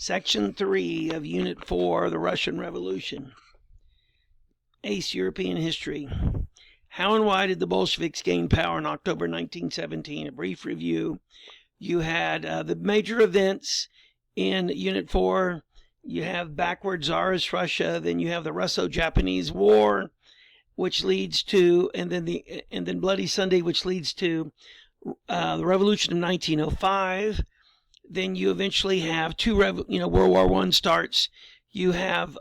Section 3 of Unit 4, The Russian Revolution. AICE, European History. How and why did the Bolsheviks gain power in October 1917? A brief review. You had the major events in Unit 4. You have backward Tsarist Russia. Then you have the Russo-Japanese War, which leads to, and then Bloody Sunday, which leads to the Revolution of 1905. Then you eventually have World War I starts. You have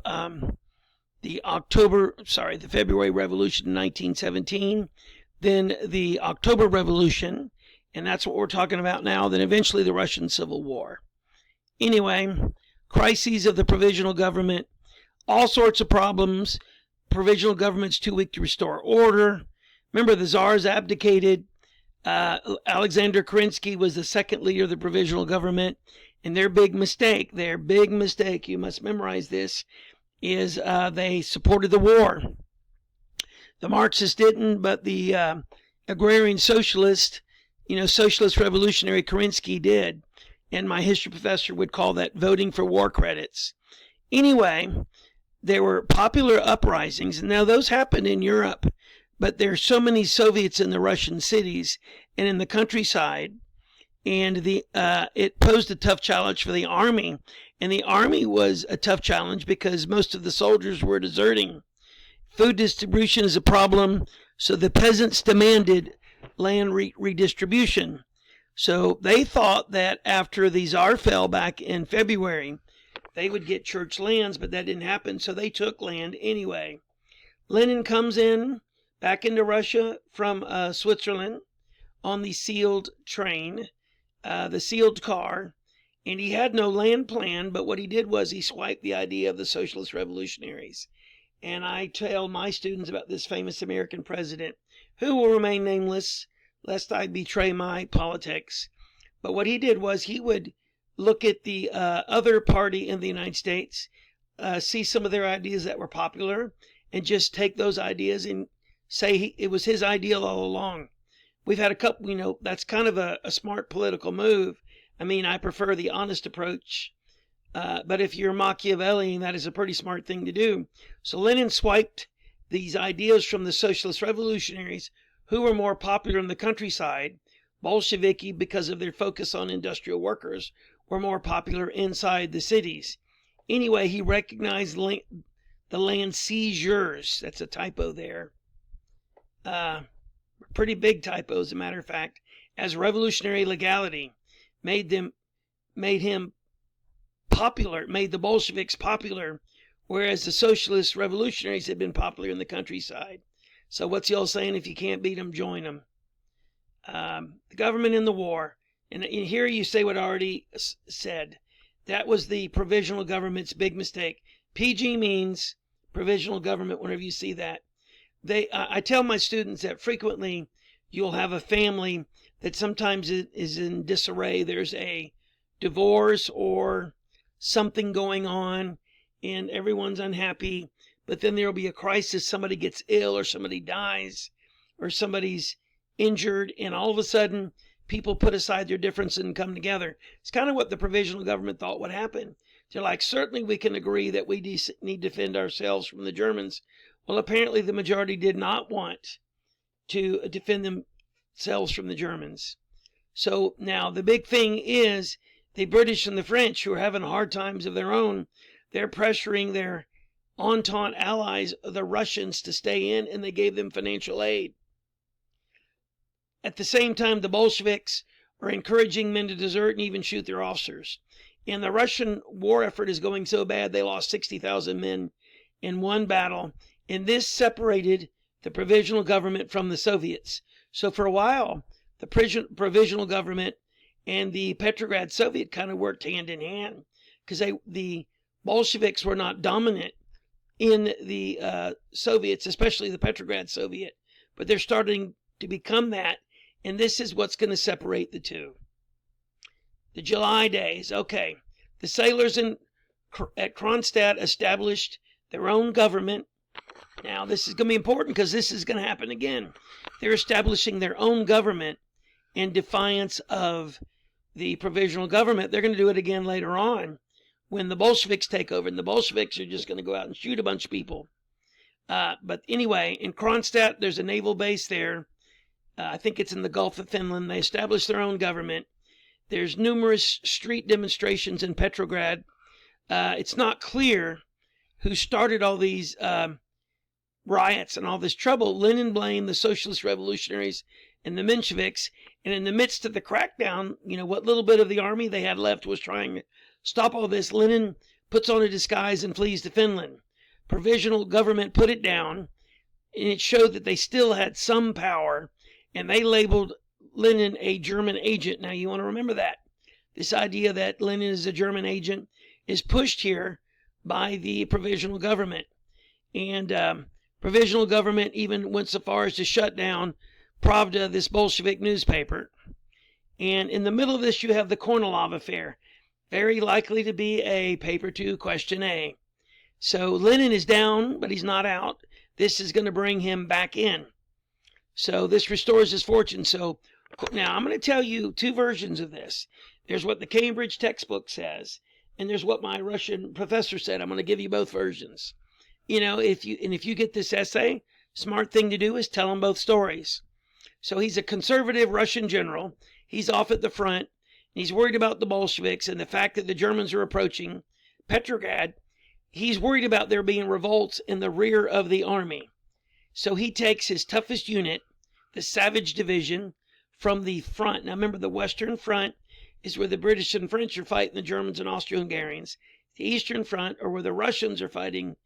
the February Revolution in 1917. Then the October Revolution, and that's what we're talking about now. Then eventually the Russian Civil War. Anyway, crises of the provisional government, all sorts of problems. Provisional government's too weak to restore order. Remember, the Tsars abdicated. Alexander Kerensky was the second leader of the provisional government, and their big mistake, you must memorize this, is they supported the war. The Marxists didn't, but the agrarian socialist, socialist revolutionary Kerensky did, and my history professor would call that voting for war credits. Anyway, there were popular uprisings, and now those happened in Europe. But there's so many Soviets in the Russian cities and in the countryside, and it posed a tough challenge for the army. And the army was a tough challenge because most of the soldiers were deserting. Food distribution is a problem, so the peasants demanded land redistribution. So they thought that after the Tsar fell back in February, they would get church lands, but that didn't happen, so they took land anyway. Lenin comes in back into Russia from Switzerland on the sealed train, the sealed car, and he had no land plan, but what he did was he swiped the idea of the socialist revolutionaries. And I tell my students about this famous American president, who will remain nameless, lest I betray my politics. But what he did was he would look at the other party in the United States, see some of their ideas that were popular, and just take those ideas and say it was his ideal all along. We've had a couple, that's kind of a smart political move. I mean, I prefer the honest approach. But if you're Machiavellian, that is a pretty smart thing to do. So Lenin swiped these ideas from the socialist revolutionaries, who were more popular in the countryside. Bolsheviki, because of their focus on industrial workers, were more popular inside the cities. Anyway, he recognized the land seizures. That's a typo there. Pretty big typo, as a matter of fact, as revolutionary legality, made him popular, made the Bolsheviks popular, whereas the socialist revolutionaries had been popular in the countryside. So what's the old saying? If you can't beat them, join them. The government in the war, and here you say what I already said. That was the provisional government's big mistake. PG means provisional government whenever you see that. I tell my students that frequently you'll have a family that sometimes is in disarray. There's a divorce or something going on and everyone's unhappy, but then there'll be a crisis. Somebody gets ill or somebody dies or somebody's injured, and all of a sudden people put aside their differences and come together. It's kind of what the provisional government thought would happen. They're like, certainly we can agree that we need to defend ourselves from the Germans. Well, apparently the majority did not want to defend themselves from the Germans. So now the big thing is the British and the French, who are having hard times of their own, they're pressuring their Entente allies, the Russians, to stay in, and they gave them financial aid. At the same time, the Bolsheviks are encouraging men to desert and even shoot their officers. And the Russian war effort is going so bad, they lost 60,000 men in one battle. And this separated the provisional government from the Soviets. So for a while, the provisional government and the Petrograd Soviet kind of worked hand in hand, because the Bolsheviks were not dominant in the Soviets, especially the Petrograd Soviet, but they're starting to become that. And this is what's going to separate the two. The July days. Okay. The sailors at Kronstadt established their own government. Now, this is going to be important because this is going to happen again. They're establishing their own government in defiance of the provisional government. They're going to do it again later on when the Bolsheviks take over, and the Bolsheviks are just going to go out and shoot a bunch of people. But anyway, in Kronstadt, there's a naval base there. I think it's in the Gulf of Finland. They established their own government. There's numerous street demonstrations in Petrograd. It's not clear who started all these riots and all this trouble. Lenin blamed the socialist revolutionaries and the Mensheviks. And in the midst of the crackdown, what little bit of the army they had left was trying to stop all this. Lenin puts on a disguise and flees to Finland. Provisional government put it down, and it showed that they still had some power, and they labeled Lenin a German agent. Now, you want to remember that. This idea that Lenin is a German agent is pushed here by the provisional government. And provisional government even went so far as to shut down Pravda, this Bolshevik newspaper. And in the middle of this, you have the Kornilov affair, very likely to be a paper 2 question A. So Lenin is down, but he's not out. This is going to bring him back in. So this restores his fortune. So now I'm going to tell you 2 versions of this. There's what the Cambridge textbook says, and there's what my Russian professor said. I'm going to give you both versions. If you get this essay, smart thing to do is tell them both stories. So he's a conservative Russian general. He's off at the front. He's worried about the Bolsheviks and the fact that the Germans are approaching Petrograd. He's worried about there being revolts in the rear of the army. So he takes his toughest unit, the Savage Division, from the front. Now remember, the Western Front is where the British and French are fighting the Germans and Austro-Hungarians. The Eastern Front are where the Russians are fighting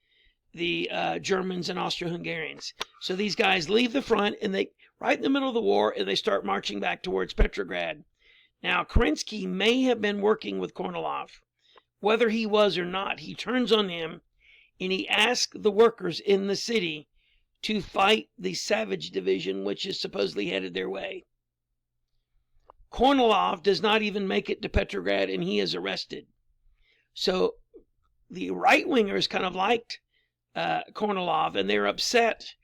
the Germans and Austro-Hungarians. So these guys leave the front, and they right in the middle of the war, and they start marching back towards Petrograd. Now, Kerensky may have been working with Kornilov. Whether he was or not, he turns on him, and he asks the workers in the city to fight the Savage Division, which is supposedly headed their way. Kornilov does not even make it to Petrograd, and he is arrested. So the right-wingers kind of liked Kornilov, and they're upset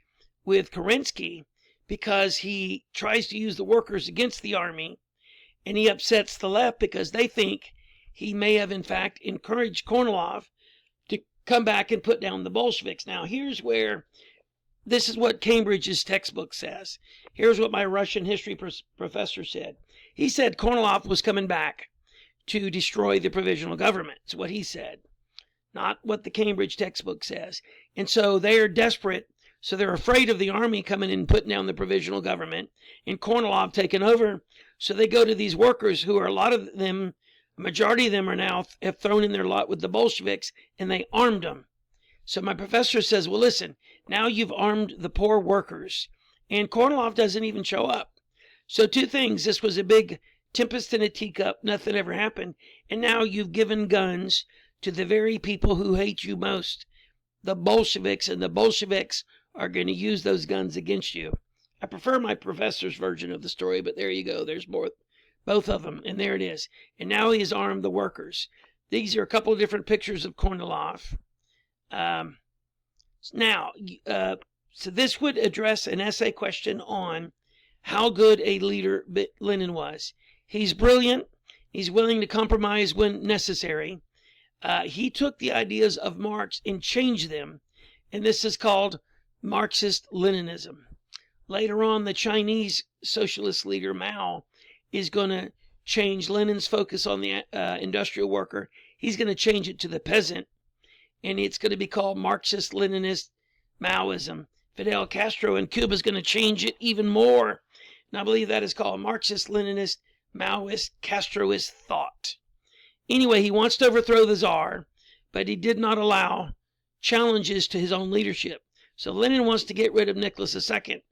with Kerensky because he tries to use the workers against the army, and he upsets the left because they think he may have, in fact, encouraged Kornilov to come back and put down the Bolsheviks. Now, here's where, this is what Cambridge's textbook says. Here's what my Russian history professor said. He said Kornilov was coming back to destroy the provisional government. It's what he said, not what the Cambridge textbook says. And so they are desperate, so they're afraid of the army coming in and putting down the provisional government and Kornilov taking over. So they go to these workers who are, a lot of them, a majority of them are now have thrown in their lot with the Bolsheviks, and they armed them. So my professor says, well, listen, now you've armed the poor workers, and Kornilov doesn't even show up. So 2 things. This was a big tempest in a teacup. Nothing ever happened. And now you've given guns to the very people who hate you most, the Bolsheviks, and the Bolsheviks are going to use those guns against you. I prefer my professor's version of the story, but there you go. There's both of them, and there it is. And now he has armed the workers. These are a couple of different pictures of Kornilov. So this would address an essay question on how good a leader Lenin was. He's brilliant. He's willing to compromise when necessary. He took the ideas of Marx and changed them, and this is called Marxist-Leninism. Later on, the Chinese socialist leader Mao is going to change Lenin's focus on the industrial worker. He's going to change it to the peasant, and it's going to be called Marxist-Leninist Maoism. Fidel Castro in Cuba is going to change it even more, and I believe that is called Marxist-Leninist Maoist Castroist thought. Anyway, he wants to overthrow the Tsar, but he did not allow challenges to his own leadership. So Lenin wants to get rid of Nicholas II.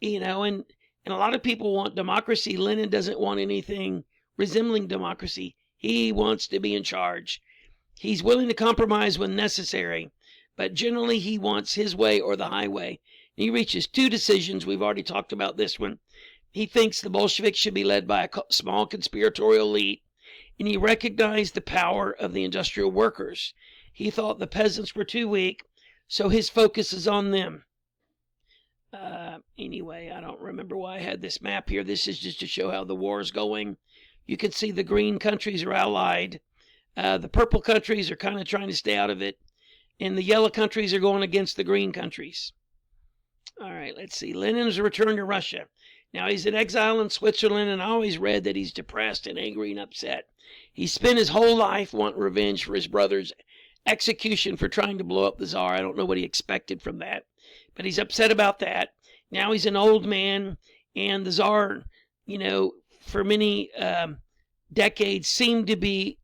And a lot of people want democracy. Lenin doesn't want anything resembling democracy. He wants to be in charge. He's willing to compromise when necessary, but generally he wants his way or the highway. He reaches 2 decisions. We've already talked about this one. He thinks the Bolsheviks should be led by a small conspiratorial elite, and he recognized the power of the industrial workers. He thought the peasants were too weak, so his focus is on them. Anyway, I don't remember why I had this map here. This is just to show how the war is going. You can see the green countries are allied. The purple countries are kind of trying to stay out of it, and the yellow countries are going against the green countries. All right, let's see. Lenin's return to Russia. Now, he's in exile in Switzerland, and I always read that he's depressed and angry and upset. He spent his whole life wanting revenge for his brother's execution for trying to blow up the Tsar. I don't know what he expected from that, but he's upset about that. Now he's an old man, and the Tsar, for many decades seemed to be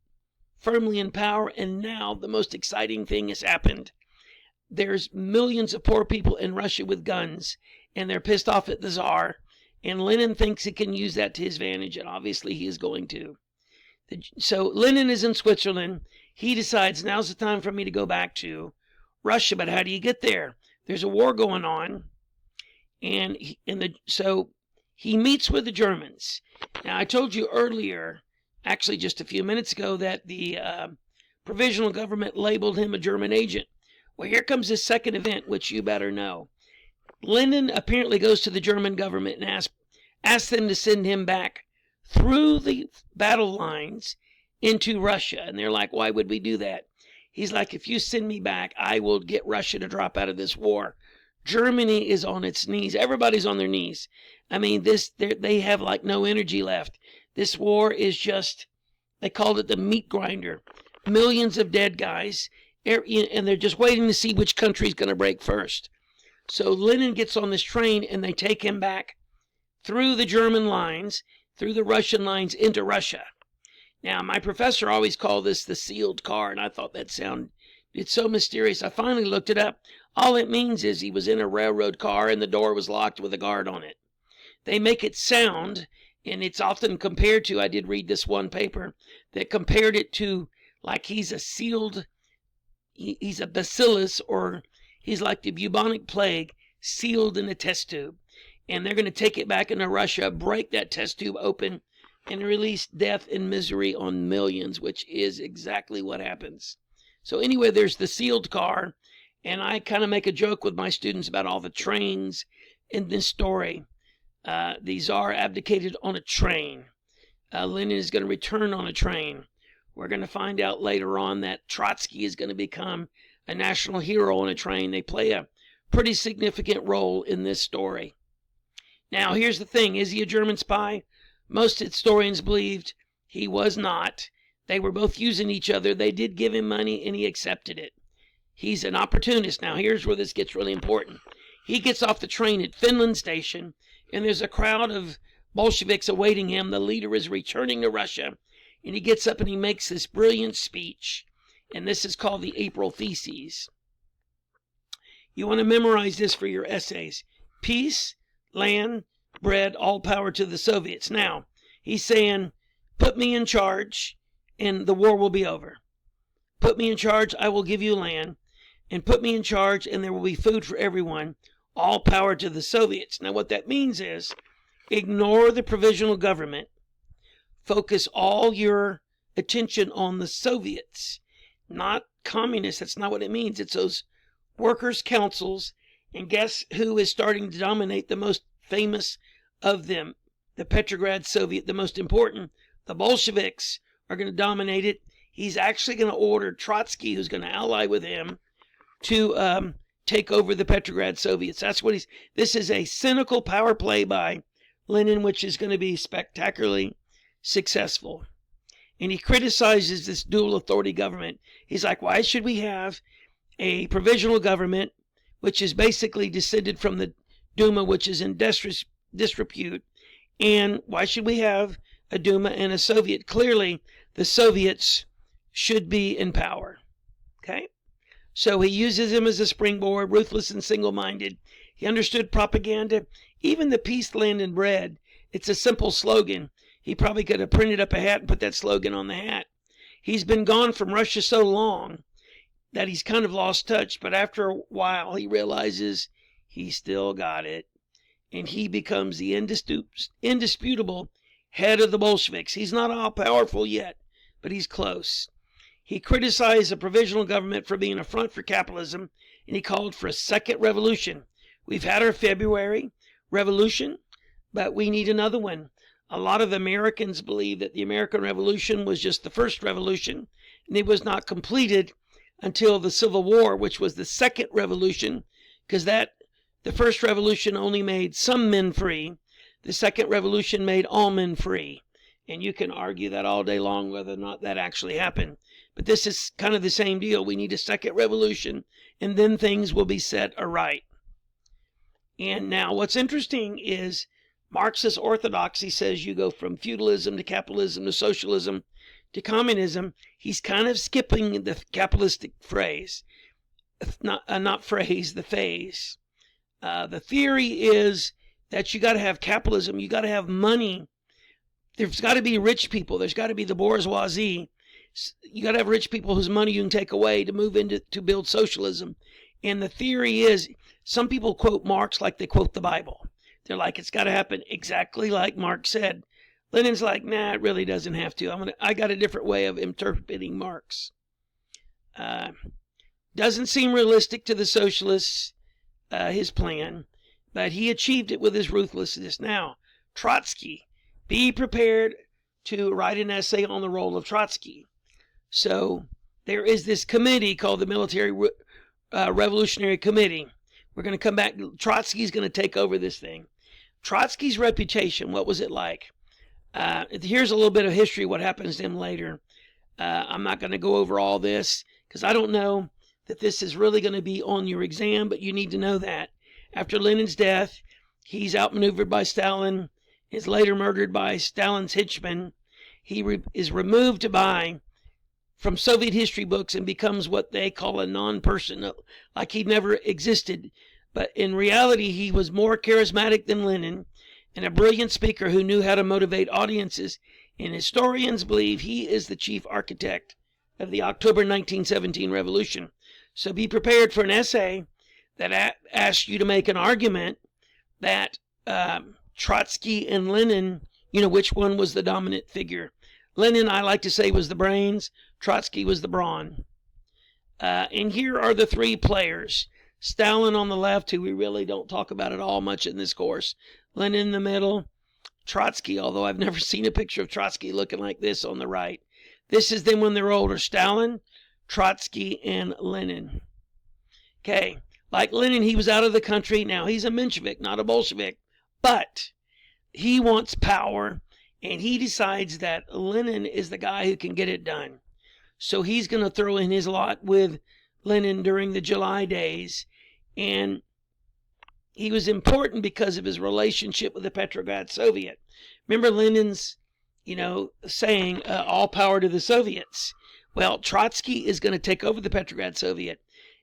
firmly in power, and now the most exciting thing has happened. There's millions of poor people in Russia with guns, and they're pissed off at the Tsar, and Lenin thinks he can use that to his advantage, and obviously he is going to. So Lenin is in Switzerland. He decides now's the time for me to go back to Russia, but how do you get there? There's a war going on, so he meets with the Germans. Now, I told you earlier, actually just a few minutes ago, that the provisional government labeled him a German agent. Well, here comes this second event, which you better know. Lenin apparently goes to the German government and asks them to send him back through the battle lines into Russia. And they're like, why would we do that? He's like, if you send me back, I will get Russia to drop out of this war. Germany is on its knees. Everybody's on their knees. I mean, they have like no energy left. This war is just, they called it the meat grinder. Millions of dead guys, and they're just waiting to see which country's going to break first. So Lenin gets on this train, and they take him back through the German lines, through the Russian lines into Russia. Now, my professor always called this the sealed car, and I thought that sounded, it's so mysterious. I finally looked it up. All it means is he was in a railroad car and the door was locked with a guard on it. They make it sound, and it's often compared to, I did read this one paper that compared it to like he's a sealed, he's a bacillus, or he's like the bubonic plague sealed in a test tube. And they're going to take it back into Russia, break that test tube open, and release death and misery on millions, which is exactly what happens. So anyway, there's the sealed car, and I kind of make a joke with my students about all the trains in this story. The Tsar abdicated on a train. Lenin is going to return on a train. We're going to find out later on that Trotsky is going to become a national hero on a train. They play a pretty significant role in this story. Now, here's the thing. Is he a German spy? Most historians believed he was not. They were both using each other. They did give him money, and he accepted it. He's an opportunist. Now, here's where this gets really important. He gets off the train at Finland Station, and there's a crowd of Bolsheviks awaiting him. The leader is returning to Russia, and he gets up and he makes this brilliant speech, and this is called the April Theses. You want to memorize this for your essays. Peace, land, bread, all power to the Soviets. Now, he's saying, put me in charge, and the war will be over. Put me in charge, I will give you land. And put me in charge, and there will be food for everyone. All power to the Soviets. Now, what that means is, ignore the provisional government. Focus all your attention on the Soviets, not communists. That's not what it means. It's those workers' councils. And guess who is starting to dominate the most famous of them? The Petrograd Soviet, the most important. The Bolsheviks are going to dominate it. He's actually going to order Trotsky, who's going to ally with him, to take over the Petrograd Soviets. That's what this is a cynical power play by Lenin, which is going to be spectacularly successful. And he criticizes this dual authority government. He's like, why should we have a provisional government, which is basically descended from the Duma, which is in disrepute? And why should we have a Duma and a Soviet? Clearly, the Soviets should be in power. Okay? So he uses him as a springboard, ruthless and single-minded. He understood propaganda. Even the peace, land, and bread, it's a simple slogan. He probably could have printed up a hat and put that slogan on the hat. He's been gone from Russia so long that he's kind of lost touch, but after a while he realizes he still got it, and he becomes the indisputable head of the Bolsheviks. He's not all powerful yet, but he's close. He criticized the provisional government for being a front for capitalism, and he called for a second revolution. We've had our February revolution, but we need another one. A lot of Americans believe that the American Revolution was just the first revolution, and it was not completed until the Civil War, which was the second revolution, because the first revolution only made some men free. The second revolution made all men free. And you can argue that all day long whether or not that actually happened. But this is kind of the same deal. We need a second revolution, and then things will be set aright. And now what's interesting is Marxist orthodoxy says you go from feudalism to capitalism to socialism to communism. He's kind of skipping the capitalistic phrase. Not phrase, the phase. The theory is that you got to have capitalism. You got to have money. There's got to be rich people. There's got to be the bourgeoisie. You got to have rich people whose money you can take away to move into to build socialism. And the theory is, some people quote Marx like they quote the Bible. They're like, it's got to happen exactly like Marx said. Lenin's like, nah, it really doesn't have to. I got a different way of interpreting Marx. Doesn't seem realistic to the socialists, his plan, but he achieved it with his ruthlessness. Now, Trotsky. Be prepared to write an essay on the role of Trotsky. So there is this committee called the Military Revolutionary Committee. We're going to come back. Trotsky's going to take over this thing. Trotsky's reputation, what was it like? Here's a little bit of history, what happens to him later. I'm not going to go over all this because I don't know that this is really going to be on your exam, but you need to know that. After Lenin's death, he's outmaneuvered by Stalin, is later murdered by Stalin's henchmen. He is removed from Soviet history books and becomes what they call a non-person, like he never existed. But in reality, he was more charismatic than Lenin and a brilliant speaker who knew how to motivate audiences. And historians believe he is the chief architect of the October 1917 revolution. So be prepared for an essay that asks you to make an argument that Trotsky and Lenin, which one was the dominant figure. Lenin, I like to say, was the brains. Trotsky was the brawn. And here are the three players. Stalin on the left, who we really don't talk about at all much in this course. Lenin in the middle. Trotsky, although I've never seen a picture of Trotsky looking like this, on the right. This is them when they're older. Stalin, Trotsky, and Lenin. Okay. Like Lenin, he was out of the country. Now, he's a Menshevik, not a Bolshevik. But he wants power, and he decides that Lenin is the guy who can get it done. So he's going to throw in his lot with Lenin during the July days. And he was important because of his relationship with the Petrograd Soviet. Remember Lenin's, saying, all power to the Soviets. Well, Trotsky is going to take over the Petrograd Soviet.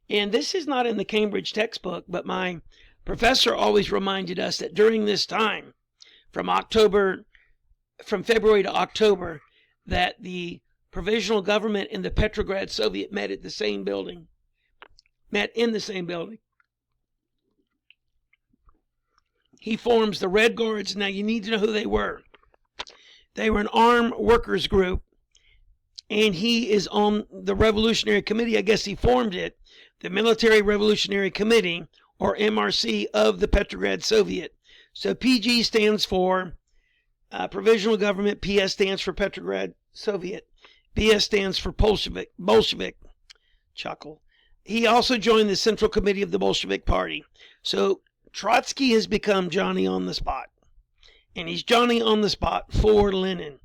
And this is not in the Cambridge textbook, but my professor always reminded us that during this time, from February to October, that the provisional government and the Petrograd Soviet met in the same building. He forms the Red Guards. Now, you need to know who they were. They were an armed workers group, and he is on the Revolutionary Committee. I guess he formed it, the Military Revolutionary Committee, or MRC, of the Petrograd Soviet. So PG stands for Provisional Government, PS stands for Petrograd Soviet, BS stands for Bolshevik. Chuckle. He also joined the Central Committee of the Bolshevik Party. So Trotsky has become Johnny on the spot. And he's Johnny on the spot for Lenin.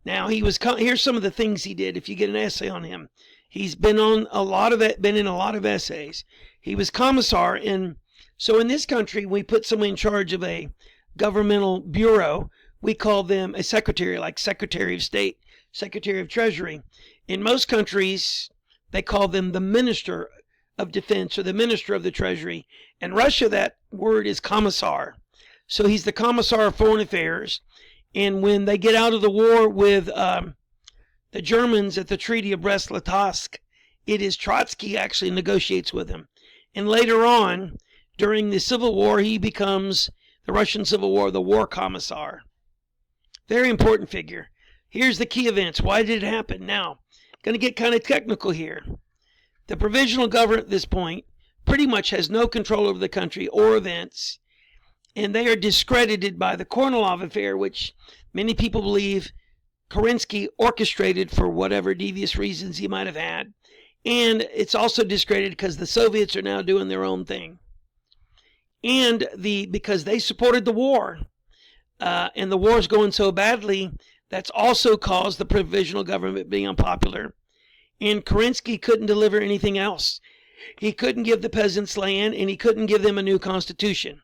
Now, here's some of the things he did if you get an essay on him. He's been in a lot of essays. He was commissar, and so in this country, we put someone in charge of a governmental bureau. We call them a secretary, like Secretary of State, Secretary of Treasury. In most countries, they call them the Minister of Defense or the Minister of the Treasury. In Russia, that word is commissar. So he's the commissar of foreign affairs. And when they get out of the war with the Germans at the Treaty of Brest-Litovsk, it is Trotsky actually negotiates with them. And later on, during the Civil War, he becomes, the Russian Civil War, the war commissar. Very important figure. Here's the key events. Why did it happen? Now, going to get kind of technical here. The provisional government at this point pretty much has no control over the country or events. and they are discredited by the Kornilov affair, which many people believe Kerensky orchestrated for whatever devious reasons he might have had. And it's also discredited because the Soviets are now doing their own thing. And because they supported the war, and the war is going so badly, that's also caused the provisional government being unpopular. And Kerensky couldn't deliver anything else. He couldn't give the peasants land, and he couldn't give them a new constitution.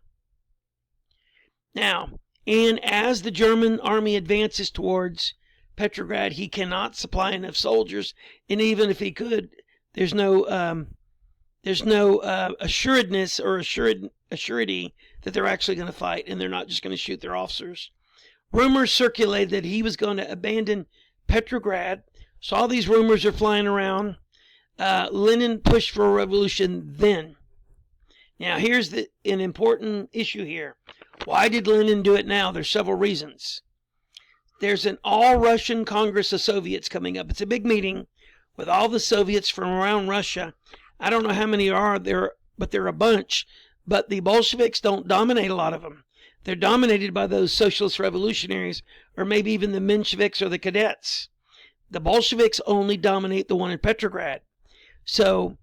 Now, and as the German army advances towards Petrograd, he cannot supply enough soldiers, and even if he could, there's no assuredness or assurity that they're actually going to fight, and they're not just going to shoot their officers. Rumors circulated that he was going to abandon Petrograd, so all these rumors are flying around. Lenin pushed for a revolution then. Now, here's an important issue here. Why did Lenin do it now? There's several reasons. There's an all-Russian Congress of Soviets coming up. It's a big meeting with all the Soviets from around Russia. I don't know how many are there, but they're a bunch. But the Bolsheviks don't dominate a lot of them. They're dominated by those socialist revolutionaries, or maybe even the Mensheviks or the cadets. The Bolsheviks only dominate the one in Petrograd. So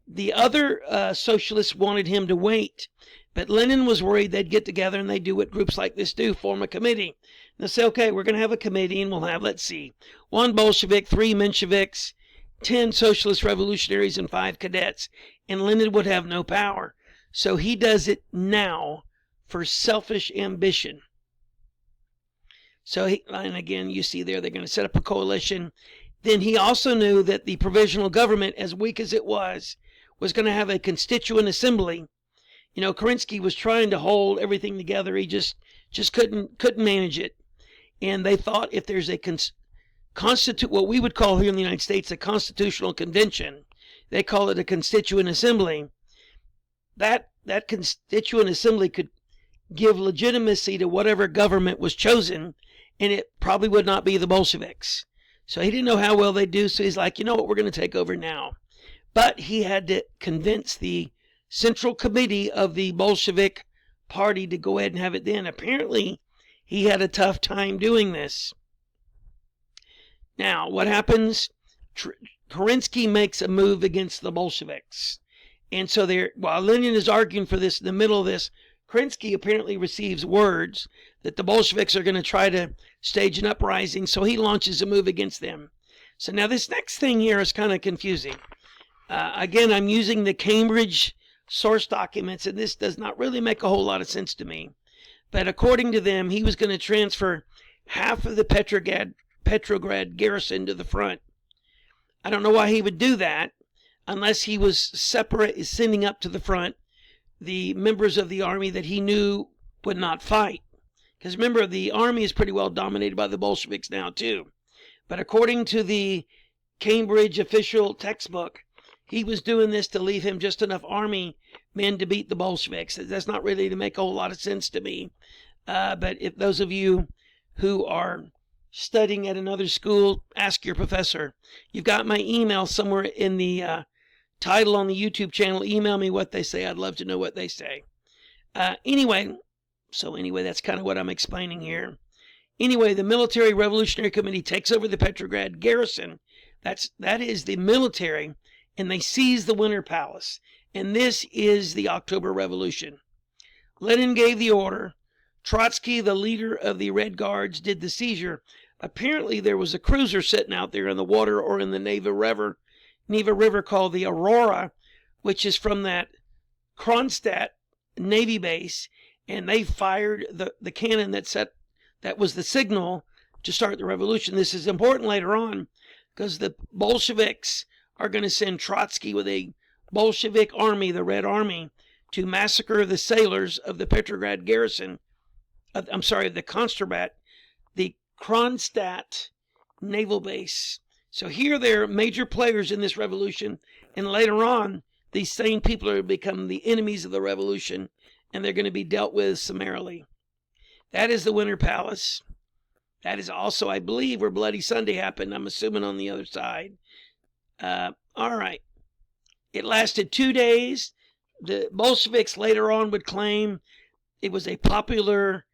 the other socialists wanted him to wait, but Lenin was worried they'd get together and they'd do what groups like this do, form a committee. And they'll say, okay, we're going to have a committee, and we'll have, let's see, 1 Bolshevik, 3 Mensheviks, 10 socialist revolutionaries, and 5 cadets. And Lenin would have no power. So he does it now for selfish ambition. So, and again, you see there, they're going to set up a coalition. Then he also knew that the provisional government, as weak as it was going to have a constituent assembly. You know, Kerensky was trying to hold everything together. He just couldn't manage it. And they thought if there's a what we would call here in the United States a constitutional convention, they call it a constituent assembly. That constituent assembly could give legitimacy to whatever government was chosen, and it probably would not be the Bolsheviks. So he didn't know how well they'd do, so he's like, you know what, we're going to take over now. But he had to convince the Central Committee of the Bolshevik Party to go ahead and have it then. Apparently, he had a tough time doing this. Now, what happens? Kerensky makes a move against the Bolsheviks. And so while Lenin is arguing for this in the middle of this, Kerensky apparently receives words that the Bolsheviks are going to try to stage an uprising, so he launches a move against them. So now this next thing here is kind of confusing. Again, I'm using the Cambridge source documents, and this does not really make a whole lot of sense to me. But according to them, he was going to transfer half of the Petrograd garrison to the front. I don't know why he would do that, unless he was sending up to the front the members of the army that he knew would not fight. Because remember, the army is pretty well dominated by the Bolsheviks now too. But according to the Cambridge official textbook, he was doing this to leave him just enough army men to beat the Bolsheviks. That's not really to make a whole lot of sense to me. But if those of you who are studying at another school, ask your professor. You've got my email somewhere in the title on the YouTube channel. Email me what they say. I'd love to know what they say. Anyway, that's kind of what I'm explaining here. Anyway, the Military Revolutionary Committee takes over the Petrograd garrison. That is the military, and they seize the Winter Palace. And this is the October Revolution. Lenin gave the order. Trotsky, the leader of the Red Guards, did the seizure. Apparently, there was a cruiser sitting out there in the water or in the Neva River called the Aurora, which is from that Kronstadt Navy base, and they fired the cannon that was the signal to start the revolution. This is important later on because the Bolsheviks are going to send Trotsky with a Bolshevik army, the Red Army, to massacre the sailors of the Petrograd garrison. The Kronstadt naval base. So here they're major players in this revolution, and later on, these same people are going to become the enemies of the revolution, and they're going to be dealt with summarily. That is the Winter Palace. That is also, I believe, where Bloody Sunday happened. I'm assuming on the other side. All right. It lasted 2 days. The Bolsheviks later on would claim it was a popular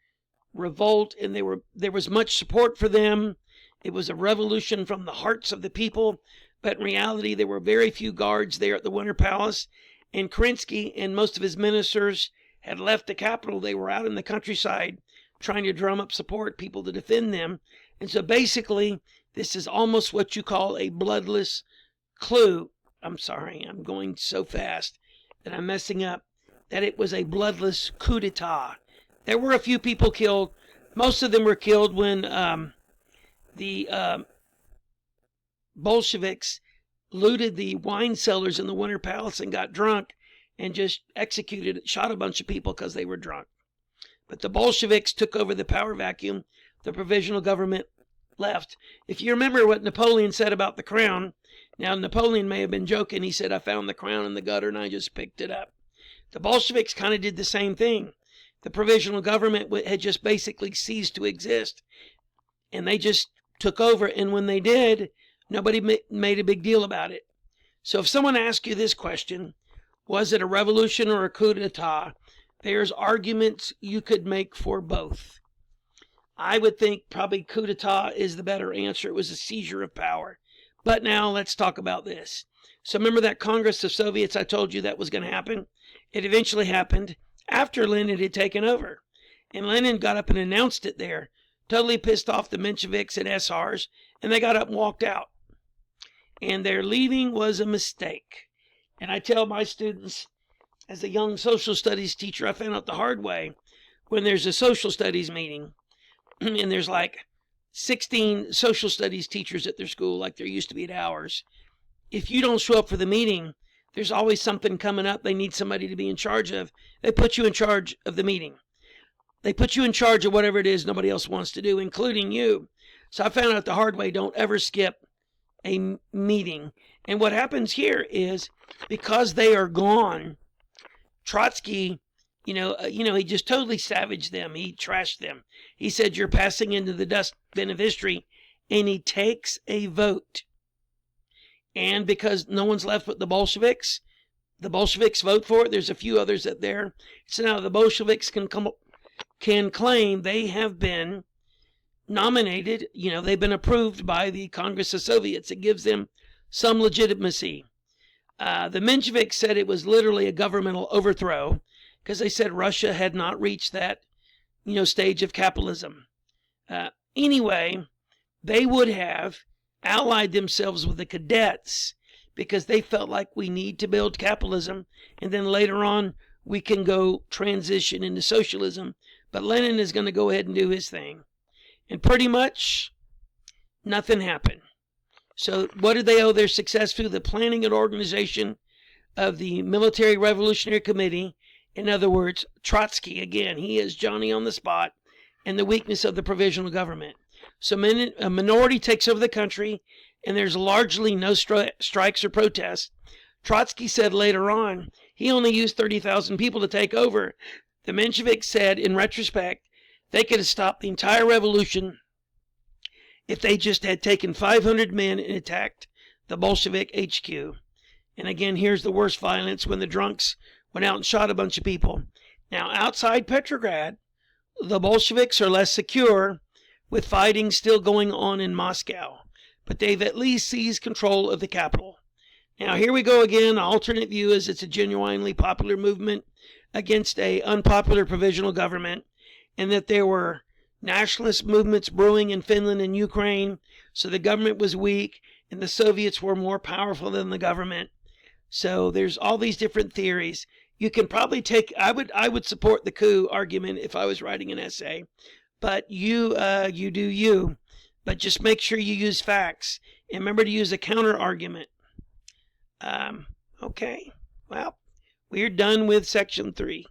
revolt, and there was much support for them. It was a revolution from the hearts of the people, but in reality, there were very few guards there at the Winter Palace, and Kerensky and most of his ministers had left the capital. They were out in the countryside trying to drum up support, people to defend them. And so basically, this is almost what you call a bloodless coup. I'm sorry, I'm going so fast that I'm messing up. That it was a bloodless coup d'etat. There were a few people killed. Most of them were killed when the Bolsheviks looted the wine cellars in the Winter Palace and got drunk and just shot a bunch of people because they were drunk. But the Bolsheviks took over the power vacuum. The provisional government left. If you remember what Napoleon said about the crown, now Napoleon may have been joking. He said, I found the crown in the gutter and I just picked it up. The Bolsheviks kind of did the same thing. The provisional government had just basically ceased to exist, and they just took over. And when they did, nobody made a big deal about it. So if someone asks you this question, was it a revolution or a coup d'etat? There's arguments you could make for both. I would think probably coup d'etat is the better answer. It was a seizure of power. But now let's talk about this. So remember that Congress of Soviets I told you that was going to happen? It eventually happened after Lenin had taken over. And Lenin got up and announced it there, totally pissed off the Mensheviks and SRs, and they got up and walked out. And their leaving was a mistake. And I tell my students, as a young social studies teacher, I found out the hard way, when there's a social studies meeting, and there's like 16 social studies teachers at their school, like there used to be at ours. If you don't show up for the meeting, there's always something coming up they need somebody to be in charge of. They put you in charge of the meeting. They put you in charge of whatever it is nobody else wants to do, including you. So I found out the hard way, don't ever skip a meeting. And what happens here is, because they are gone, Trotsky, he just totally savaged them. He trashed them. He said, you're passing into the dustbin of history. And he takes a vote. And because no one's left but the Bolsheviks vote for it. There's a few others that there. So now the Bolsheviks can claim they have been nominated. They've been approved by the Congress of Soviets. It gives them some legitimacy. The Mensheviks said it was literally a governmental overthrow because they said Russia had not reached that, stage of capitalism. Anyway, they would have allied themselves with the cadets because they felt like we need to build capitalism, and then later on we can go transition into socialism. But Lenin is going to go ahead and do his thing. And pretty much nothing happened. So what did they owe their success to? The planning and organization of the Military Revolutionary Committee. In other words, Trotsky, again, he is Johnny on the spot, and the weakness of the provisional government. So a minority takes over the country, and there's largely no strikes or protests. Trotsky said later on, he only used 30,000 people to take over. The Mensheviks said, in retrospect, they could have stopped the entire revolution if they just had taken 500 men and attacked the Bolshevik HQ. And again, here's the worst violence, when the drunks went out and shot a bunch of people. Now, outside Petrograd, the Bolsheviks are less secure, with fighting still going on in Moscow. But they've at least seized control of the capital. Now, here we go again. An alternate view is it's a genuinely popular movement against a unpopular provisional government, and that there were nationalist movements brewing in Finland and Ukraine, so the government was weak, and the Soviets were more powerful than the government. So there's all these different theories. You can probably I would support the coup argument if I was writing an essay, but you do you. But just make sure you use facts, and remember to use a counter argument. Okay, well, we're done with section 3.